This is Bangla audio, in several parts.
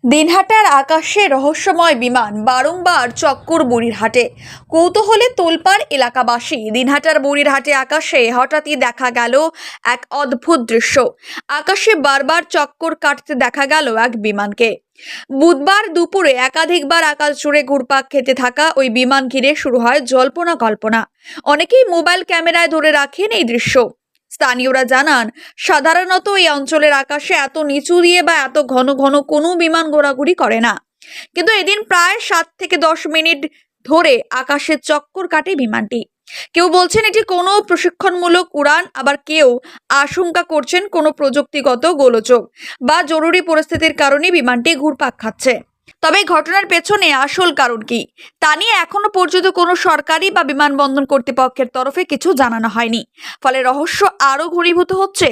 দিনহাটার আকাশে রহস্যময় বিমান বারংবার চক্কর বুড়িরহাটে। কৌতূহলে তোলপাড় এলাকাবাসী। দিনহাটার বুড়িরহাটে আকাশে হঠাৎই দেখা গেল এক অদ্ভুত দৃশ্য। আকাশে বারবার চক্কর কাটতে দেখা গেল এক বিমানকে। বুধবার দুপুরে একাধিকবার আকাশ জুড়ে ঘুরপাক খেতে থাকা ওই বিমান ঘিরে শুরু হয় জল্পনা কল্পনা। অনেকেই মোবাইল ক্যামেরায় ধরে রাখেন এই দৃশ্য। স্থানীয়রা জানান, সাধারণত এই অঞ্চলের আকাশে এত নিচু দিয়ে বা এত ঘন ঘন কোনো বিমান ঘোরাঘুরি করে না, কিন্তু এদিন প্রায় 7 থেকে 10 মিনিট ধরে আকাশে চক্কর কাটে বিমানটি। কেউ বলছেন এটি কোনো প্রশিক্ষণমূলক উড়ান, আবার কেউ আশঙ্কা করছেন কোনো প্রযুক্তিগত গোলযোগ বা জরুরি পরিস্থিতির কারণে বিমানটি ঘুরপাক খাচ্ছে। তবে এই ঘটনার পেছনে আসল কারণ কি তা নিয়ে এখনো পর্যন্ত কোনো সরকারি বা বিমানবন্দর কর্তৃপক্ষের তরফে কিছু জানানো হয়নি। ফলে রহস্য আরো ঘনীভূত হচ্ছে।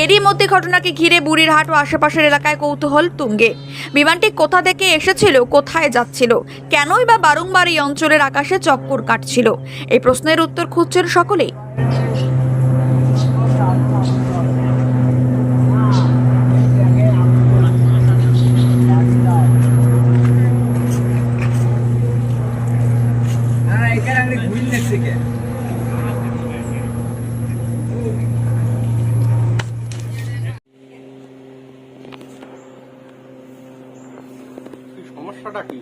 এরই মধ্যে ঘটনাকে ঘিরে বুড়িরহাট ও আশেপাশের এলাকায় কৌতূহল তুঙ্গে। বিমানটি কোথা থেকে এসেছিল, কোথায় যাচ্ছিল, কেনই বা বারংবার এই অঞ্চলের আকাশে চক্কর কাটছিল, এই প্রশ্নের উত্তর খুঁজছেন সকলেই। সমস্যাটা কি?